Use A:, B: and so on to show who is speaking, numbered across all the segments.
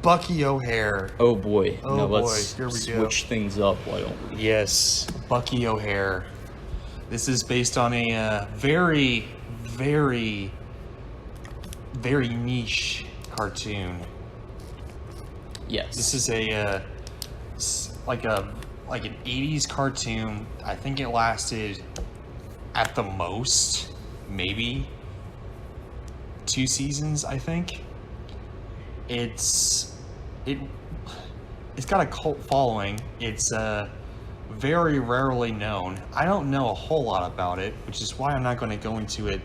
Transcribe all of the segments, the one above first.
A: Bucky O'Hare.
B: Oh boy.
A: Oh
B: now
A: boy,
B: let's
A: here we go.
B: switch things up, why don't we?
A: Yes, Bucky O'Hare. This is based on a very, very, very niche cartoon.
B: Yes.
A: This is like an 80s cartoon. I think it lasted at the most maybe 2 seasons, I think. It's got a cult following. It's very rarely known. I don't know a whole lot about it, which is why I'm not going to go into it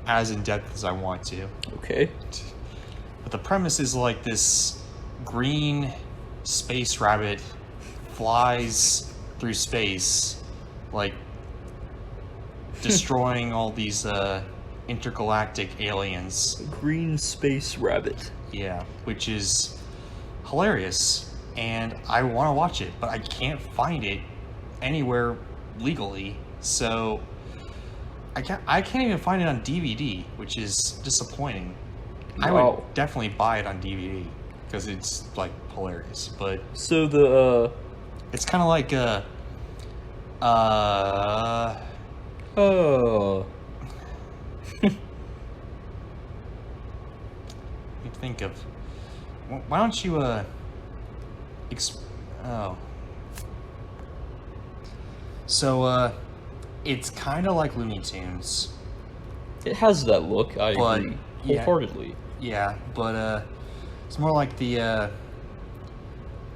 A: as in depth as I want to.
B: Okay.
A: But the premise is like this green space rabbit flies through space, like destroying all these intergalactic aliens.
B: Green space rabbit.
A: Yeah, which is hilarious, and I want to watch it, but I can't find it anywhere legally, so I can't even find it on DVD, which is disappointing. I would definitely buy it on DVD because it's like hilarious, but
B: so the
A: it's kind of like
B: oh.
A: think of. Why don't you So it's kind of like Looney Tunes.
B: It has that look. I agree wholeheartedly.
A: Yeah, but it's more like the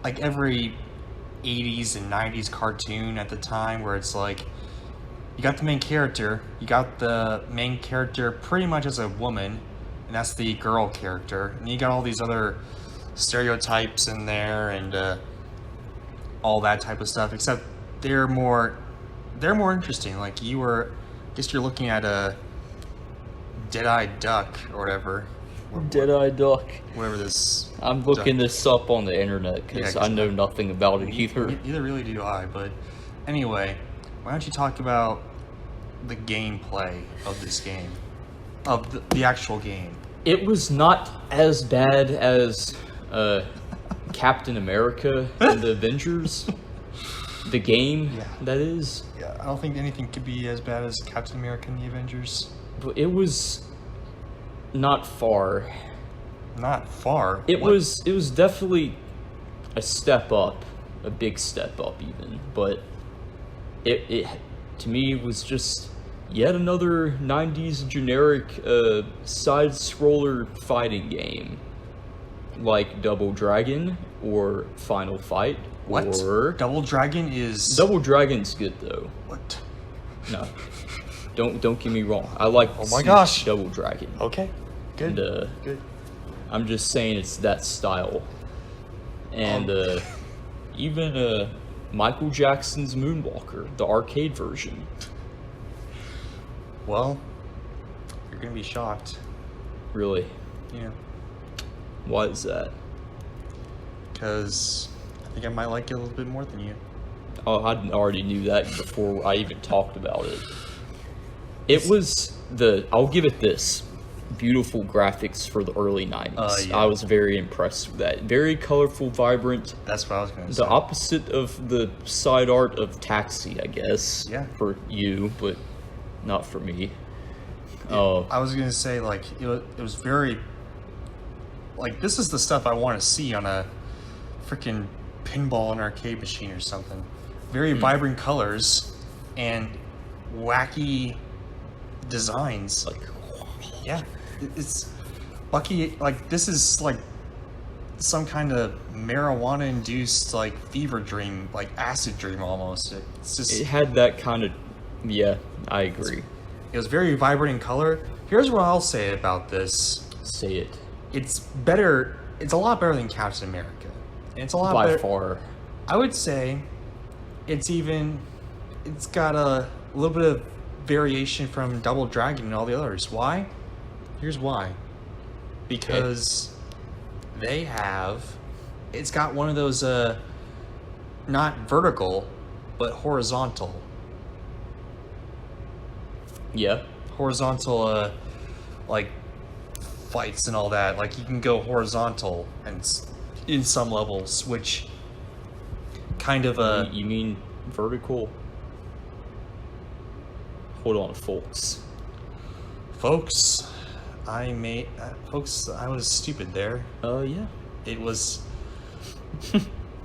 A: like every 80s and 90s cartoon at the time, where it's like you got the main character. You got the main character pretty much as a woman, and that's the girl character. And you got all these other stereotypes in there and all that type of stuff. Except they're more interesting. Like I guess you're looking at a Dead-Eyed Duck or whatever.
B: Dead-Eyed Duck.
A: Whatever this.
B: I'm looking this up on the internet because I know nothing about it either.
A: Neither really do I. But anyway, why don't you talk about the gameplay of this game, of the actual game?
B: It was not as bad as Captain America and the Avengers. The game, that is.
A: Yeah, I don't think anything could be as bad as Captain America and the Avengers.
B: But it was not far.
A: Not far?
B: It was definitely a step up, a big step up even. But it to me was just yet another 90s generic side-scroller fighting game. Like Double Dragon or Final Fight.
A: What?
B: Or
A: Double Dragon is...
B: Double Dragon's good though.
A: What?
B: No. Don't get me wrong. I like Double Dragon.
A: Okay. Good.
B: And,
A: good.
B: I'm just saying it's that style. And even Michael Jackson's Moonwalker, the arcade version.
A: Well, you're gonna be shocked.
B: Really?
A: Yeah.
B: Why is that?
A: Because I think I might like it a little bit more than you.
B: Oh, I already knew that before I even talked about it. It was I'll give it this. Beautiful graphics for the early 90s.
A: Yeah.
B: I was very impressed with that. Very colorful, vibrant.
A: That's what I was going to say.
B: The opposite of the side art of Taxi, I guess.
A: Yeah.
B: For you, but not for me.
A: Yeah, I was going to say, like, it was very... Like, this is the stuff I want to see on a freaking pinball and arcade machine or something. Very vibrant colors and wacky designs.
B: Like,
A: yeah, it's Bucky. Like, this is like some kind of marijuana-induced like fever dream, like acid dream almost. It's just.
B: It had that kind of. Yeah, I agree.
A: It was very vibrant in color. Here's what I'll say about this.
B: Say it.
A: It's better. It's a lot better than Captain America. And it's a lot better.
B: By far.
A: I would say it's got a little bit of variation from Double Dragon and all the others. Why? Here's why. Because it's got one of those not vertical but horizontal.
B: Yeah.
A: Horizontal like fights and all that. Like you can go horizontal and in some levels, which kind of
B: You mean vertical? Hold on, folks.
A: folks. I was stupid there.
B: Yeah.
A: It was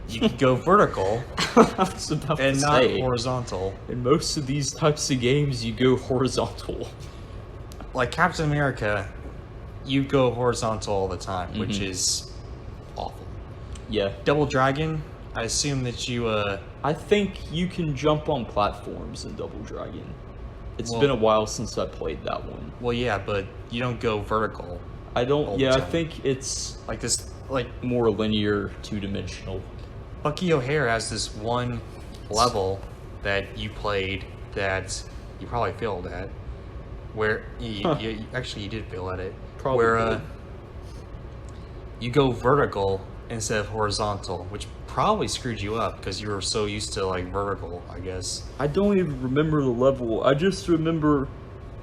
A: you could go vertical
B: I was about
A: and
B: to
A: not
B: say,
A: horizontal.
B: in most of these types of games, you go horizontal.
A: Like Captain America, you go horizontal all the time, which is awful.
B: Yeah.
A: Double Dragon, I assume that you
B: I think you can jump on platforms in Double Dragon. It's
A: Well-
B: been a while since I played that one.
A: well, yeah, but you don't go vertical.
B: I don't.
A: All the
B: Yeah, I
A: time.
B: think it's
A: Like this, like
B: more linear, two-dimensional.
A: Bucky O'Hare has this one level that you played that you probably failed at, where actually you did fail at it.
B: Probably.
A: Where you go vertical instead of horizontal, which probably screwed you up because you were so used to like vertical, I guess.
B: I don't even remember the level. I just remember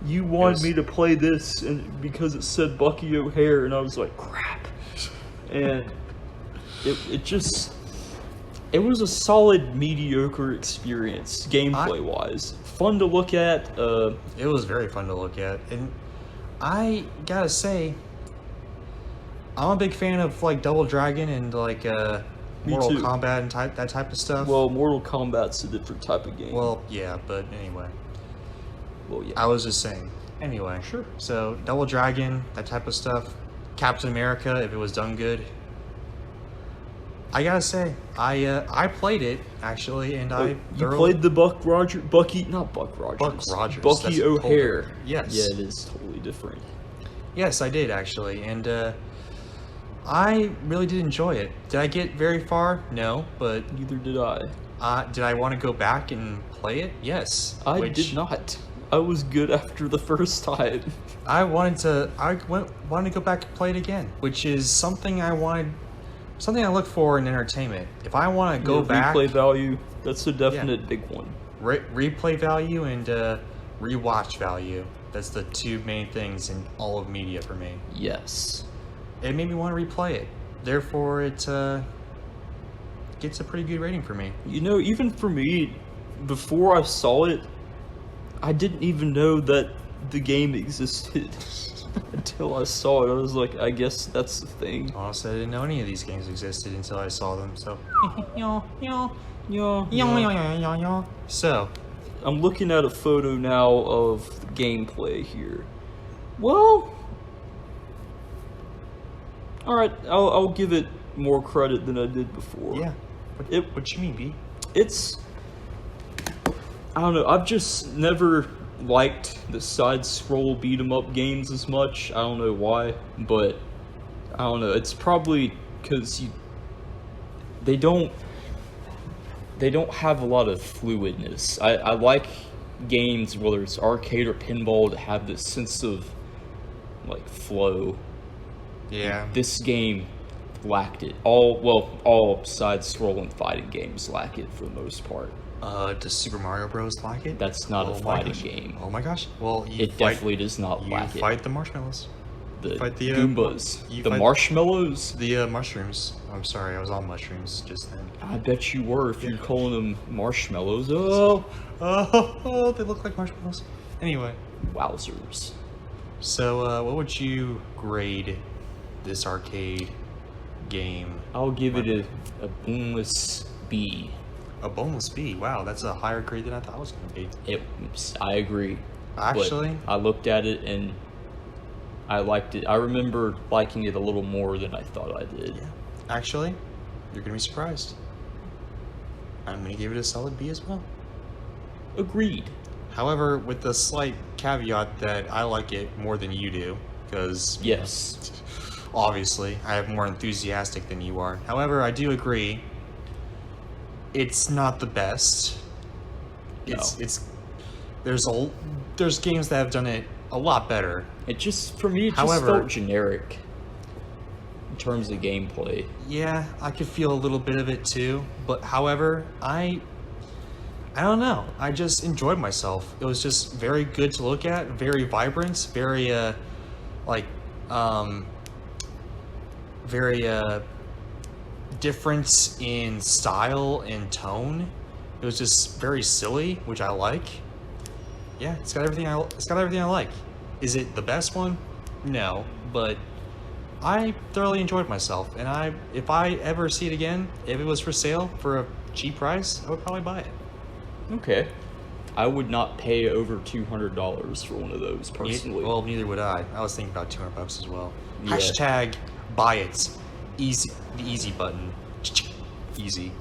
B: you wanted
A: was-
B: me to play this, and because it said Bucky O'Hare, and I was like, crap. And it was a solid mediocre experience gameplay wise. Fun to look at.
A: It was very fun to look at, and I gotta say, I'm a big fan of like Double Dragon and like Mortal
B: too.
A: Kombat and that type of stuff.
B: Well, Mortal Kombat's a different type of game.
A: Well, yeah, but anyway,
B: yeah.
A: I was just saying. Anyway,
B: Sure.
A: So Double Dragon, that type of stuff. Captain America, if it was done good. I gotta say, I played it actually, and I
B: You played the Bucky, not Buck Rogers.
A: Buck Rogers, that's
B: Bucky
A: totally
B: O'Hare.
A: different. Yes.
B: Yeah, it is totally different.
A: Yes, I did actually, and I really did enjoy it. Did I get very far? No, but
B: Neither did I.
A: did I want to go back and play it? Yes.
B: I did not. I was good after the first time.
A: I wanted to go back and play it again, which is something I look for in entertainment. If I want to go
B: Yeah,
A: back,
B: replay value, that's a definite big one.
A: replay value and rewatch value. That's the two main things in all of media for me.
B: Yes.
A: It made me want to replay it. Therefore, it gets a pretty good rating for me.
B: You know, even for me, before I saw it, I didn't even know that the game existed until I saw it. I was like, I guess that's the thing.
A: Honestly, I didn't know any of these games existed until I saw them. So, so
B: I'm looking at a photo now of the gameplay here. Well, alright, I'll give it more credit than I did before.
A: yeah. What you mean, B?
B: It's, I don't know, I've just never liked the side-scroll beat-em-up games as much. I don't know why, but I don't know. It's probably because they don't have a lot of fluidness. I like games, whether it's arcade or pinball, to have this sense of like flow.
A: Yeah.
B: This game lacked it. All side-scrolling fighting games lack it for the most part.
A: Does Super Mario Bros. Like it?
B: That's not a
A: my
B: fighting
A: gosh.
B: game.
A: Oh my gosh. Well, you
B: It
A: fight,
B: definitely does not
A: you
B: lack
A: fight
B: it.
A: the marshmallows.
B: The
A: fight the,
B: Goombas.
A: you
B: The
A: fight-
B: marshmallows?
A: The mushrooms. I'm sorry, I was on mushrooms just then.
B: I bet you were if you're calling them marshmallows. Oh,
A: Oh, they look like marshmallows. Anyway,
B: wowzers.
A: so what would you grade this arcade game?
B: I'll give it a boneless B.
A: A boneless B. Wow, that's a higher grade than I thought it was going to be.
B: I agree.
A: Actually,
B: But I looked at it and I liked it. I remember liking it a little more than I thought I did.
A: actually, you're going to be surprised. I'm going to give it a solid B as well.
B: Agreed.
A: However, with the slight caveat that I like it more than you do, because
B: Yes.
A: obviously I have more enthusiastic than you are. However, I do agree it's not the best. It's there's games that have done it a lot better.
B: It just, for me, it just
A: However-
B: felt generic in terms of gameplay.
A: Yeah, I could feel a little bit of it too, but however, I don't know. I just enjoyed myself. It was just very good to look at, very vibrant, very like very difference in style and tone. It was just very silly, which I like. Yeah, it's got everything I like. Is it the best one? No, but I thoroughly enjoyed myself, and if I ever see it again, if it was for sale for a cheap price, I would probably buy it.
B: Okay. I would not pay over $200 for one of those personally.
A: Well, neither would I. I was thinking about $200 as well.
B: Yeah.
A: Hashtag buy it. Easy, the easy button. Easy.